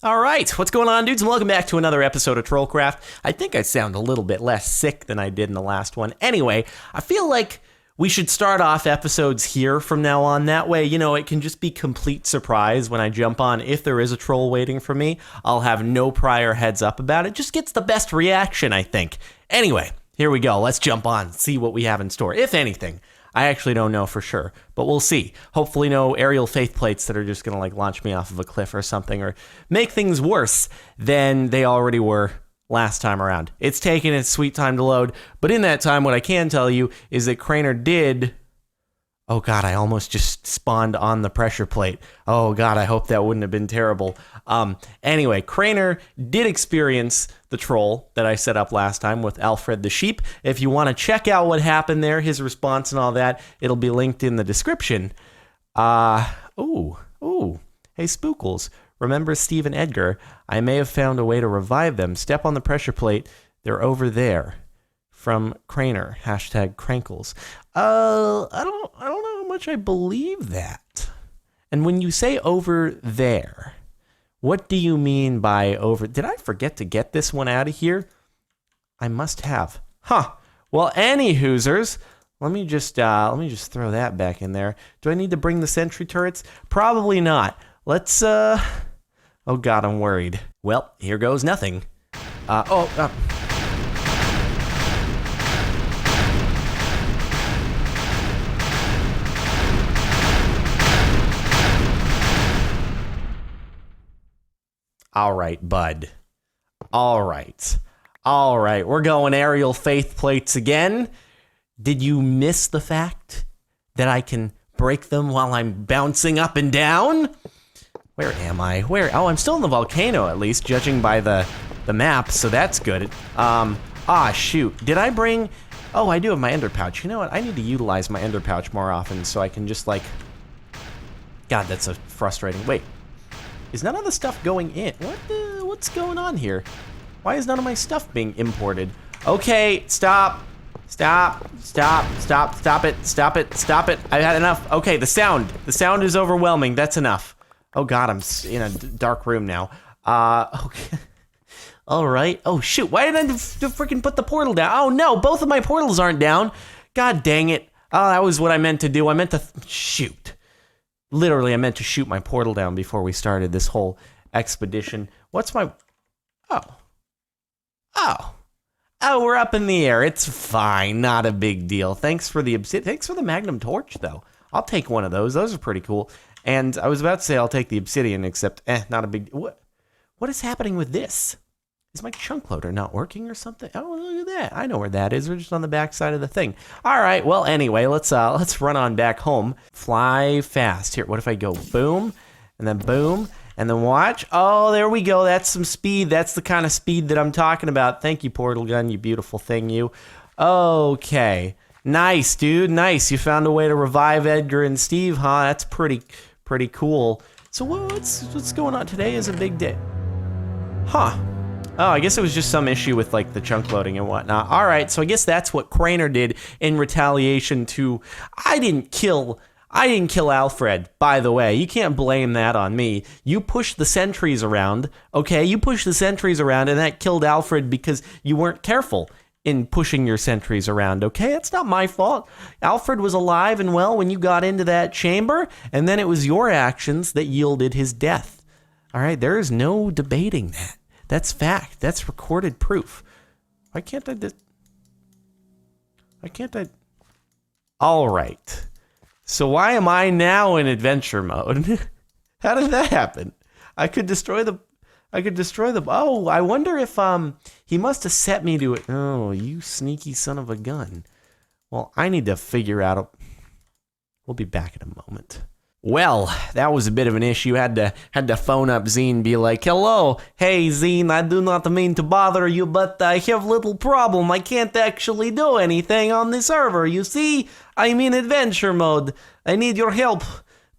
All right, what's going on, dudes? And welcome back to another episode of TrollCraft. I think I sound a little bit less sick than I did in the last one. Anyway, I feel like we should start off episodes here from now on. That way, you know, it can just be complete surprise when I jump on. If there is a troll waiting for me, I'll have no prior heads up about it. Just gets the best reaction, I think. Anyway, here we go. Let's jump on, see what we have in store, if anything. I actually don't know for sure, but we'll see. Hopefully no aerial faith plates that are just going to like launch me off of a cliff or something, or make things worse than they already were last time around. It's taken its sweet time to load, but in that time, what I can tell you is that Craner did... Oh god, I almost just spawned on the pressure plate. Oh god, I hope that wouldn't have been terrible. Anyway, Craner did experience the troll that I set up last time with Alfred the sheep. If you want to check out what happened there, his response and all that, it'll be linked in the description. Hey Spookles, remember Steve and Edgar? I may have found a way to revive them. Step on the pressure plate. They're over there. From Craner, #Crankles. I don't know how much I believe that. And when you say over there, what do you mean by over? Did I forget to get this one out of here? I must have. Huh. Well, any hoosers, let me just throw that back in there. Do I need to bring the sentry turrets? Probably not. Let's oh god, I'm worried. Well, here goes nothing. All right, bud. All right. We're going aerial faith plates again. Did you miss the fact that I can break them while I'm bouncing up and down? Where am I? Oh, I'm still in the volcano, at least, judging by the map, so that's good. Shoot. Did I bring... Oh, I do have my ender pouch. You know what? I need to utilize my ender pouch more often so I can just, like... God, that's a frustrating... Wait. Is none of the stuff going in? What's going on here? Why is none of my stuff being imported? Okay, stop it. I've had enough. Okay, the sound is overwhelming. That's enough. Oh god, I'm in a dark room now. Okay. All right. Oh shoot, why did I freaking put the portal down? Oh no, both of my portals aren't down. God dang it. Oh, that was what I meant to do. I meant to shoot. Literally, I meant to shoot my portal down before we started this whole expedition. What's my... Oh, we're up in the air. It's fine. Not a big deal. Thanks for the magnum torch, though. I'll take one of those. Those are pretty cool. And I was about to say I'll take the obsidian, except, not a big... What is happening with this? Is my chunk loader not working or something? Oh, look at that. I know where that is. We're just on the back side of the thing. All right. Well, anyway, let's run on back home. Fly fast. Here, what if I go boom, and then boom, and then watch? Oh, there we go. That's some speed. That's the kind of speed that I'm talking about. Thank you, portal gun, you beautiful thing, you. Okay. Nice, dude. Nice. You found a way to revive Edgar and Steve, huh? That's pretty cool. So what's going on? Today is a big day. Huh. Oh, I guess it was just some issue with, like, the chunk loading and whatnot. All right, so I guess that's what Craner did in retaliation to... I didn't kill Alfred, by the way. You can't blame that on me. You pushed the sentries around, okay? You pushed the sentries around, and that killed Alfred because you weren't careful in pushing your sentries around, okay? It's not my fault. Alfred was alive and well when you got into that chamber, and then it was your actions that yielded his death. All right, there is no debating that. That's fact. That's recorded proof. Why can't I All right. So why am I now in adventure mode? How did that happen? I could destroy the... Oh, I wonder if, he must have set me to it. Oh, you sneaky son of a gun. Well, I need to figure out We'll be back in a moment. Well, that was a bit of an issue. Had to phone up Zine, be like, hello, hey Zine, I do not mean to bother you, but I have a little problem. I can't actually do anything on the server. You see, I'm in adventure mode. I need your help.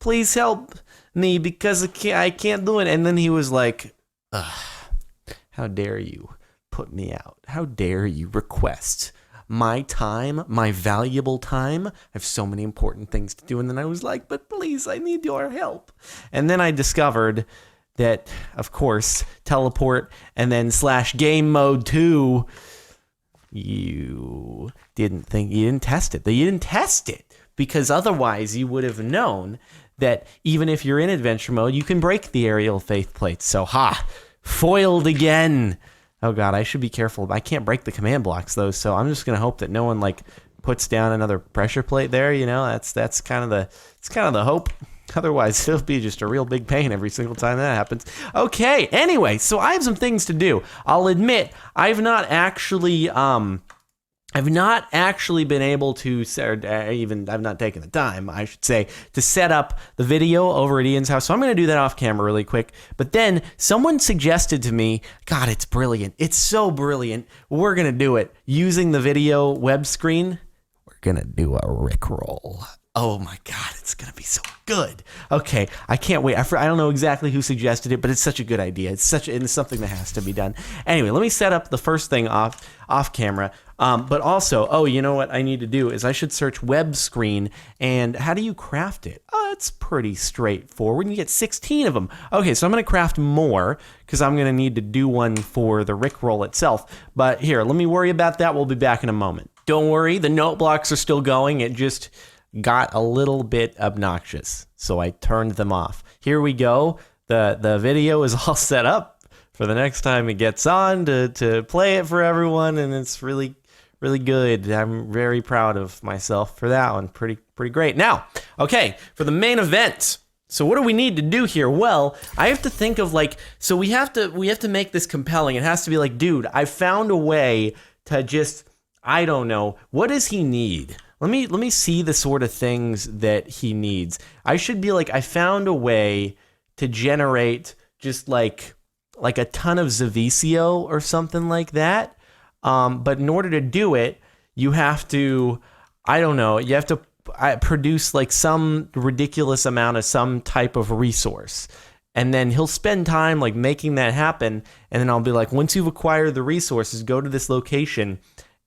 Please help me because I can't do it. And then he was like, how dare you put me out? How dare you request my time, my valuable time? I have so many important things to do. And then I was like, but please, I need your help. And then I discovered that, of course, teleport and then / game mode 2. You didn't test it. You didn't test it because otherwise you would have known that even if you're in adventure mode, you can break the aerial faith plates. So, foiled again. Oh god, I should be careful. I can't break the command blocks though, so I'm just gonna hope that no one like puts down another pressure plate there. You know, that's kind of the hope. Otherwise, it'll be just a real big pain every single time that happens. Okay, anyway, so I have some things to do. I'll admit, I've not actually been able to, I've not taken the time, I should say, to set up the video over at Ian's house. So I'm going to do that off camera really quick. But then someone suggested to me, God, it's brilliant. It's so brilliant. We're going to do it using the video web screen. We're going to do a Rickroll. Oh my God, it's going to be so good. Okay, I can't wait. I don't know exactly who suggested it, but it's such a good idea. It's something that has to be done. Anyway, let me set up the first thing off camera. But also, you know what I need to do is I should search web screen. And how do you craft it? Oh, it's pretty straightforward. You get 16 of them. Okay, so I'm going to craft more because I'm going to need to do one for the Rickroll itself. But here, let me worry about that. We'll be back in a moment. Don't worry, the note blocks are still going. It just got a little bit obnoxious, so I turned them off. Here we go. The video is all set up for the next time it gets on to play it for everyone, and it's really good. I'm very proud of myself for that one. Pretty great. Now, okay, for the main event. So what do we need to do here? Well, I have to think of so we have to make this compelling. It has to be like, dude, I found a way to just, I don't know, what does he need? Let me see the sort of things that he needs. I should be like, I found a way to generate just like a ton of Zavisio or something like that. But in order to do it, you have to, I don't know, you have to produce like some ridiculous amount of some type of resource. And then he'll spend time like making that happen. And then I'll be like, once you've acquired the resources, go to this location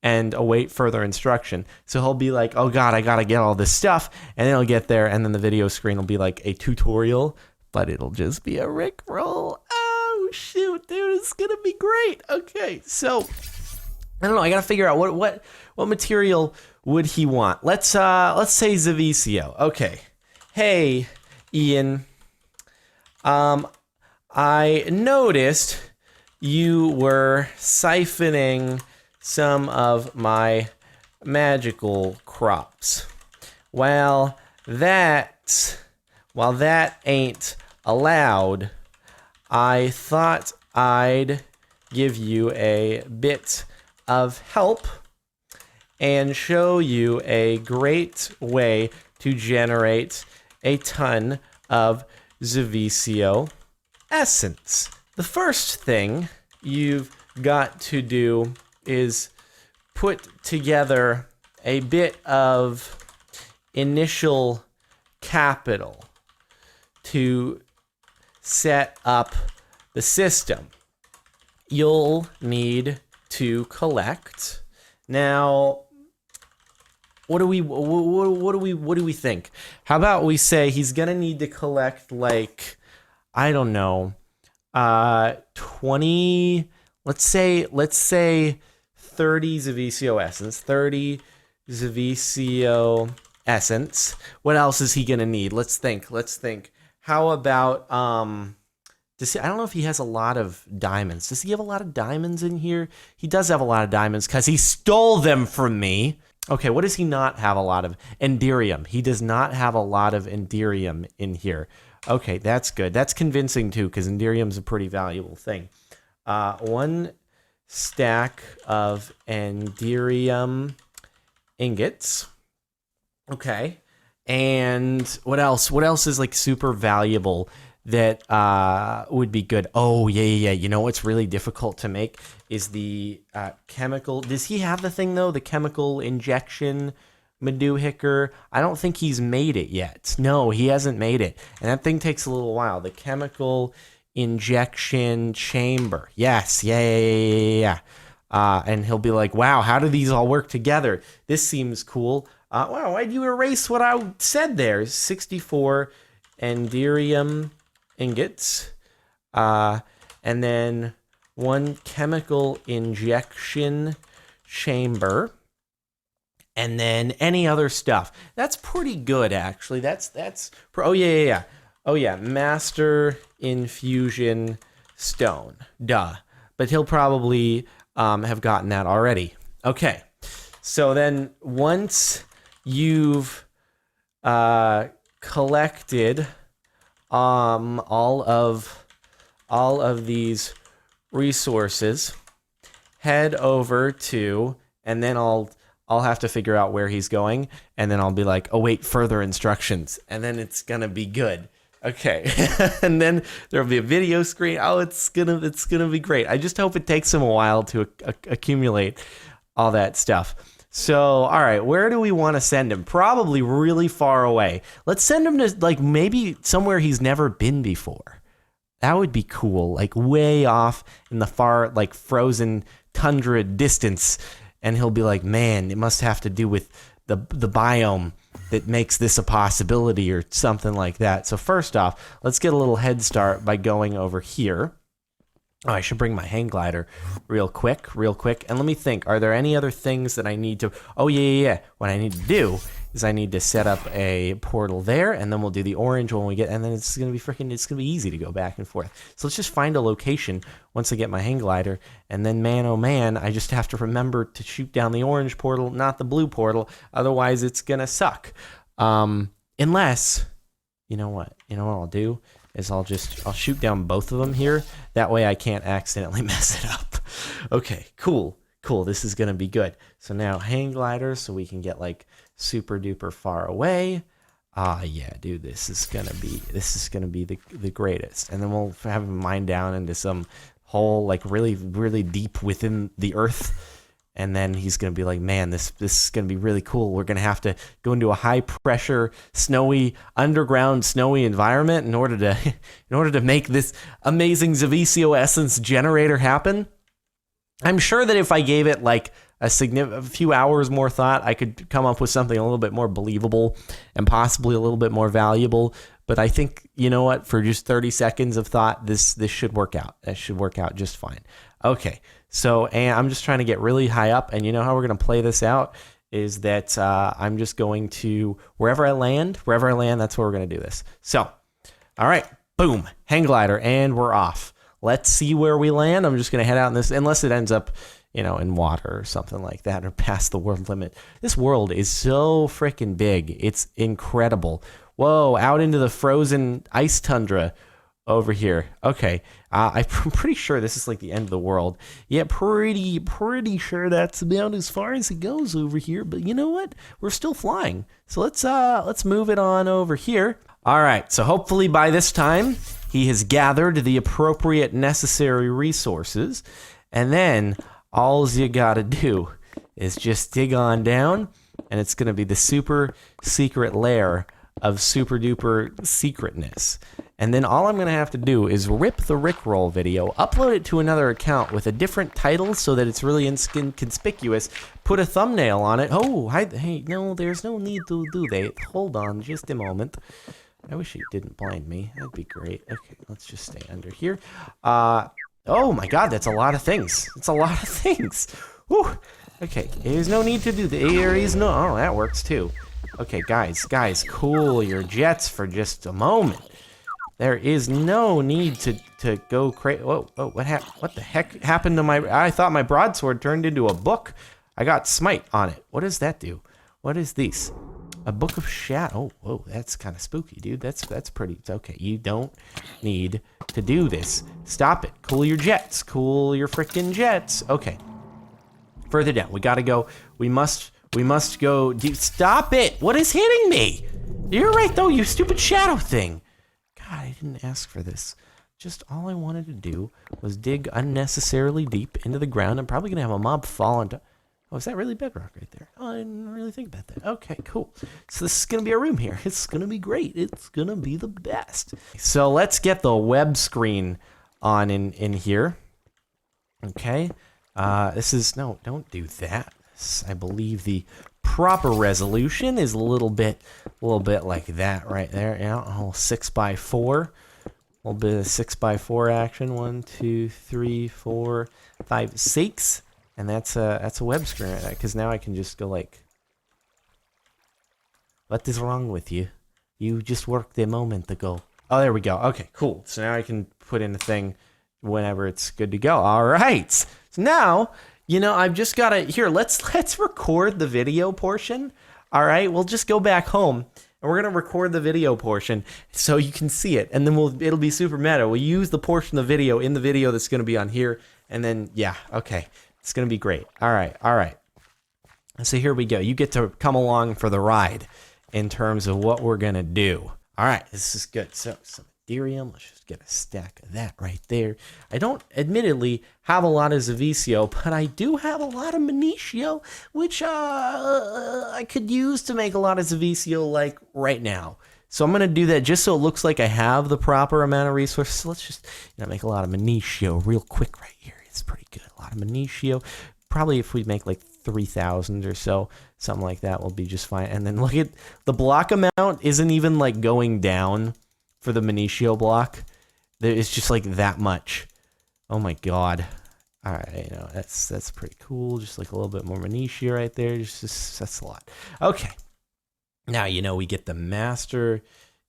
and await further instruction. So he'll be like, oh God, I gotta get all this stuff. And then he'll get there, and then the video screen will be like a tutorial, but it'll just be a Rickroll. Oh shoot, dude, it's gonna be great. Okay, so I don't know, I gotta figure out what material would he want. Let's say Zavisio. Okay. Hey, Ian. I noticed you were siphoning some of my magical crops. While that ain't allowed, I thought I'd give you a bit of help and show you a great way to generate a ton of Zavisio essence. The first thing you've got to do is put together a bit of initial capital to set up the system. You'll need to collect. Now, what do we think? How about we say he's gonna need to collect like, I don't know, 20. Let's say 30 Zavisio essence. 30 Zavisio essence. What else is he gonna need? Let's think. How about I don't know if he has a lot of diamonds. Does he have a lot of diamonds in here? He does have a lot of diamonds because he stole them from me. Okay, what does he not have a lot of? Enderium. He does not have a lot of Enderium in here. Okay, that's good. That's convincing too, because Enderium's a pretty valuable thing. 1 stack of Enderium ingots. Okay. And what else? What else is like super valuable that would be good? Oh, yeah. You know what's really difficult to make is the chemical. Does he have the thing though? The chemical injection Maduhicker? I don't think he's made it yet. No, he hasn't made it. And that thing takes a little while. The chemical injection chamber. Yes, yeah. And he'll be like, wow, how do these all work together? This seems cool. Wow, why'd you erase what I said there? 64 Enderium ingots. And then 1 chemical injection chamber. And then any other stuff. That's pretty good, actually. Oh, yeah. Oh, yeah, master infusion stone. Duh. But he'll probably have gotten that already. Okay. So then once you've collected all of these resources, head over to, and then I'll have to figure out where he's going, and then I'll be like, await further instructions, and then it's gonna be good. Okay, and then there'll be a video screen. Oh, it's gonna be great. I just hope it takes him a while to accumulate all that stuff. So, all right, where do we want to send him? Probably really far away. Let's send him to, like, maybe somewhere he's never been before. That would be cool, like way off in the far, like, frozen tundra distance. And he'll be like, man, it must have to do with the biome that makes this a possibility or something like that. So first off, let's get a little head start by going over here. Oh, I should bring my hang glider real quick. And let me think, are there any other things that I need to... Oh, yeah. What I need to do is I need to set up a portal there, and then we'll do the orange when we get... And then it's going to be easy to go back and forth. So let's just find a location once I get my hang glider, and then, man, oh, man, I just have to remember to shoot down the orange portal, not the blue portal. Otherwise, it's going to suck. Unless... You know what I'll do? Is I'll shoot down both of them here. That way I can't accidentally mess it up. Okay, cool. This is gonna be good. So now hang glider so we can get like super duper far away. Yeah, dude, this is gonna be the greatest. And then we'll have him mine down into some hole like really, really deep within the earth. And then he's going to be like, man, this is going to be really cool. We're going to have to go into a high-pressure, underground snowy environment in order to make this amazing Zavisio Essence generator happen. I'm sure that if I gave it like a few hours more thought, I could come up with something a little bit more believable and possibly a little bit more valuable. But I think, you know what, for just 30 seconds of thought, this should work out. That should work out just fine. Okay. So, and I'm just trying to get really high up, and you know how we're going to play this out is that I'm just going to, wherever I land, that's where we're going to do this. So, all right, boom, hang glider, and we're off. Let's see where we land. I'm just going to head out in this, unless it ends up, in water or something like that, or past the world limit. This world is so freaking big. It's incredible. Whoa, out into the frozen ice tundra over here. Okay, I'm pretty sure this is like the end of the world. Yeah, pretty sure that's about as far as it goes over here. But you know what? We're still flying. So let's move it on over here. All right. So hopefully by this time he has gathered the appropriate necessary resources, and then all you gotta do is just dig on down, and it's gonna be the super secret lair of super duper secretness. And then all I'm going to have to do is rip the Rickroll video, upload it to another account with a different title so that it's really inconspicuous, put a thumbnail on it. Oh, hey, no, there's no need to do that. Hold on just a moment. I wish it didn't blind me. That'd be great. Okay, let's just stay under here. Oh my God, that's a lot of things. It's a lot of things. Whew. Okay, there's no need to do that. There is no... Oh, that works too. Okay, guys, cool your jets for just a moment. There is no need to go crazy. Whoa, what the heck happened to my... I thought my broadsword turned into a book. I got smite on it. What does that do? What is this? A book of shadow. Oh, whoa, that's kind of spooky, dude. That's pretty... It's okay. You don't need to do this. Stop it. Cool your jets. Cool your freaking jets. Okay. Further down. We gotta go. We must go... Stop it! What is hitting me? You're right, though, you stupid shadow thing. God, I didn't ask for this. Just all I wanted to do was dig unnecessarily deep into the ground. I'm probably going to have a mob fall into... Oh, is that really bedrock right there? Oh, I didn't really think about that. Okay, cool. So this is going to be a room here. It's going to be great. It's going to be the best. So let's get the web screen on in here. Okay. This is... No, don't do that. I believe the proper resolution is a little bit like that right there. Yeah, a whole 6x4. A little bit of 6x4 action. 1, 2, 3, 4, 5, 6. And that's a web screen right there. Because now I can just go like, what is wrong with you? You just worked a moment ago. Oh, there we go. Okay, cool. So now I can put in a thing whenever it's good to go. All right. So now, you know, I've just got to, here, let's record the video portion. All right, we'll just go back home. And we're going to record the video portion so you can see it. And then it'll be super meta. We'll use the portion of the video in the video that's going to be on here. And then, yeah, okay. It's going to be great. All right, all right. So here we go. You get to come along for the ride in terms of what we're going to do. All right, this is good. So some Ethereum. Let's just get a stack of that right there. I don't, admittedly, have a lot of Zavicio, but I do have a lot of Manitio, which I could use to make a lot of Zavicio, like, right now. So I'm going to do that just so it looks like I have the proper amount of resources. So let's just, you know, make a lot of Manitio real quick right here. It's pretty good. A lot of Manitio. Probably if we make, like, 3,000 or so, something like that will be just fine. And then look at the block amount isn't even, like, going down for the Manitio block. It's just like that much. Oh my god. All right, you know, that's pretty cool. Just like a little bit more Manitio right there. Just that's a lot. Okay. Now, you know, we get the Master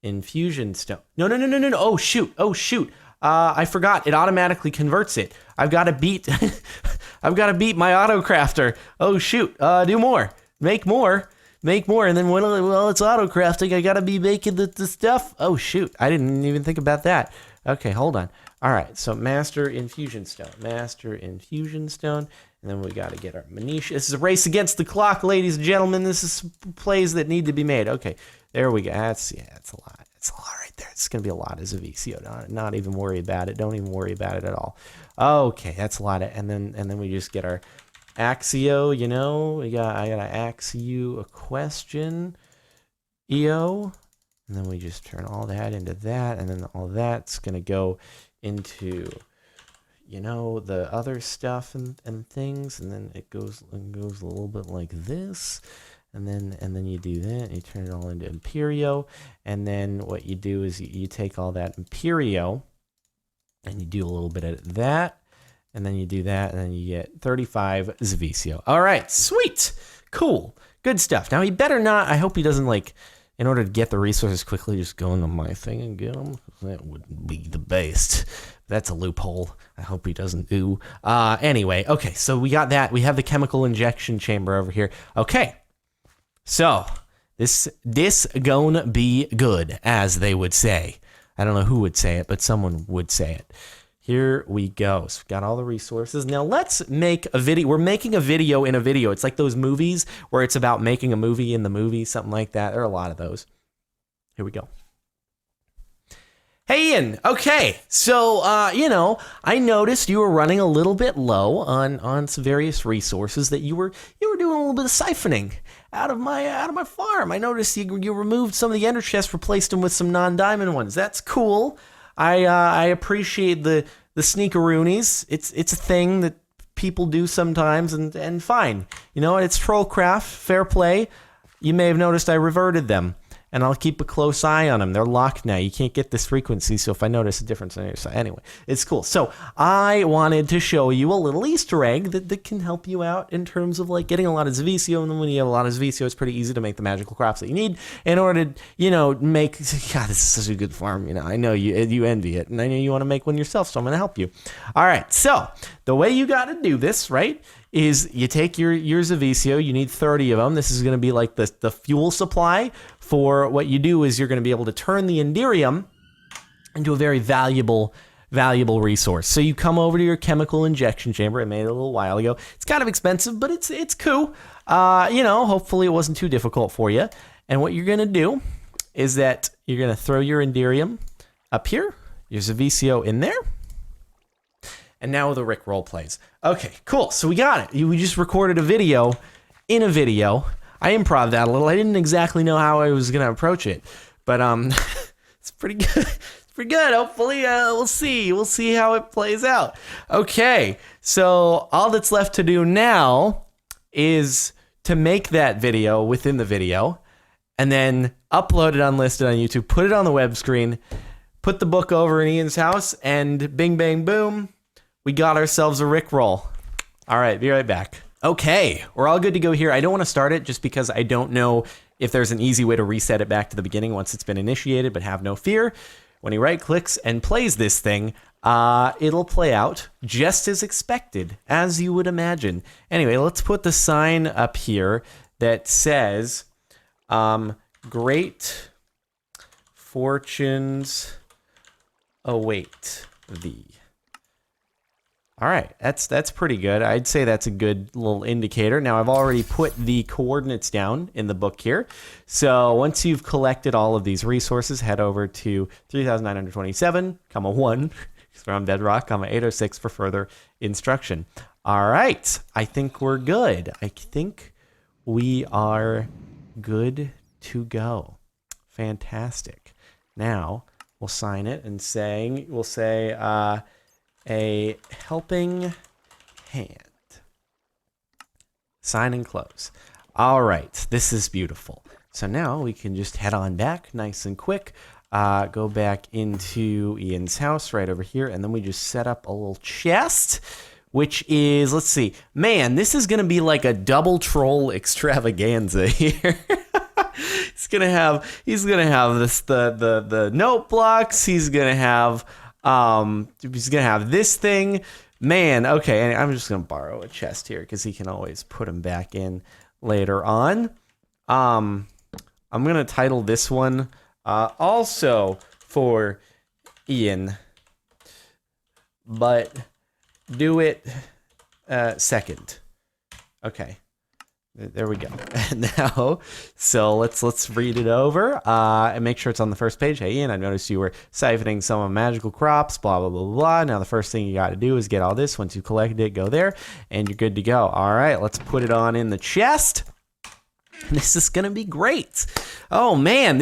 Infusion Stone. No. Oh shoot. I forgot. It automatically converts it. I've got to beat I've got to beat my autocrafter. Oh shoot. Do more. Make more. And then while it's auto-crafting, I gotta be making the stuff. Oh, shoot. I didn't even think about that. Okay, hold on. All right, so Master Infusion Stone. And then we gotta get our Manitio. This is a race against the clock, ladies and gentlemen. This is plays that need to be made. Okay, there we go. That's a lot. That's a lot right there. It's gonna be a lot as a VCO. Not even worry about it. Don't even worry about it at all. Okay, that's a lot. And then we just get our Axio, you know, I gotta ask you a question, EO, and then we just turn all that into that, and then all that's gonna go into, you know, the other stuff and things, and then it goes a little bit like this, and then you do that, and you turn it all into Imperio, and then what you do is you take all that Imperio, and you do a little bit of that. And then you do that, and then you get 35 Zavicio. All right, sweet. Cool. Good stuff. Now, he better not, I hope he doesn't, like, in order to get the resources quickly, just go into my thing and get them. That would be the best. That's a loophole. I hope he doesn't do. Anyway, okay, so we got that. We have the chemical injection chamber over here. Okay, so this gonna be good, as they would say. I don't know who would say it, but someone would say it. Here we go. So we've got all the resources. Now let's make a video. We're making a video in a video. It's like those movies where it's about making a movie in the movie, something like that. There are a lot of those. Here we go. Hey, Ian. Okay, so you know, I noticed you were running a little bit low on some various resources that you were doing a little bit of siphoning out of my farm. I noticed you removed some of the ender chests, replaced them with some non-diamond ones. That's cool. I appreciate the sneakeroonies. It's a thing that people do sometimes, and fine. You know what? It's TrollCraft, fair play. You may have noticed I reverted them, and I'll keep a close eye on them. They're locked now. You can't get this frequency, so if I notice a difference on your side, anyway, it's cool. So I wanted to show you a little Easter egg that can help you out in terms of like getting a lot of Zavicio, and then when you have a lot of Zavicio, it's pretty easy to make the magical crops that you need in order to, you know, make. God, this is such a good farm. You know, I know you envy it, and I know you want to make one yourself, so I'm going to help you. All right, so the way you got to do this, right, is you take your Zavicio. You need 30 of them. This is going to be like the fuel supply for what you do is you're going to be able to turn the Enderium into a very valuable resource. So you come over to your chemical injection chamber. I made it a little while ago. It's kind of expensive, but it's cool. You know, hopefully it wasn't too difficult for you. And what you're going to do is that you're going to throw your Enderium up here, your Zavicio in there. And now the Rick roll plays. Okay, cool. So we got it. We just recorded a video in a video. I improv that a little. I didn't exactly know how I was going to approach it, but it's pretty good. It's pretty good. Hopefully, we'll see. We'll see how it plays out. Okay, so all that's left to do now is to make that video within the video, and then upload it unlisted on YouTube, put it on the web screen, put the book over in Ian's house, and bing, bang, boom, we got ourselves a Rickroll. All right, be right back. Okay, we're all good to go here. I don't want to start it just because I don't know if there's an easy way to reset it back to the beginning once it's been initiated, but have no fear. When he right-clicks and plays this thing, it'll play out just as expected, as you would imagine. Anyway, let's put the sign up here that says, great fortunes await thee. All right, that's pretty good. I'd say that's a good little indicator. Now, I've already put the coordinates down in the book here. So once you've collected all of these resources, head over to 3,927, 1, from Bedrock, 806 for further instruction. All right, I think we're good. I think we are good to go. Fantastic. Now, we'll sign it and we'll say, a helping hand. Sign and close. All right, this is beautiful. So now we can just head on back nice and quick. Go back into Ian's house right over here, and then we just set up a little chest, which is, let's see, man, this is going to be like a double troll extravaganza here. He's gonna have this the note blocks. He's gonna have this thing. Man, okay, and I'm just gonna borrow a chest here because he can always put him back in later on. I'm gonna title this one also for Ian, but do it second. Okay. There we go. And now, so let's read it over and make sure it's on the first page. Hey, Ian, I noticed you were siphoning some of magical crops, blah, blah, blah, blah. Now, the first thing you got to do is get all this. Once you collected it, go there, and you're good to go. All right, let's put it on in the chest. This is going to be great. Oh, man,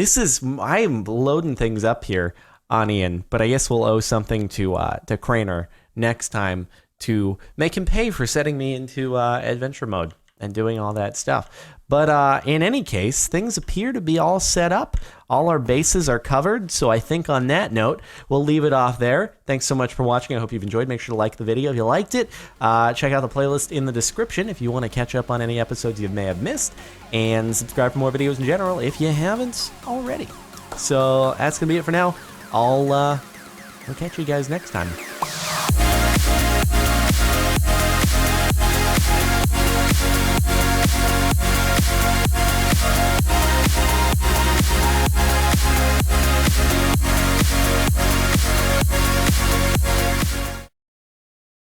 I'm loading things up here on Ian, but I guess we'll owe something to Craner next time to make him pay for setting me into adventure mode and doing all that stuff. But in any case, things appear to be all set up. All our bases are covered. So I think on that note, we'll leave it off there. Thanks so much for watching. I hope you've enjoyed. Make sure to like the video if you liked it. Check out the playlist in the description if you want to catch up on any episodes you may have missed. And subscribe for more videos in general if you haven't already. So that's going to be it for now. I'll catch you guys next time.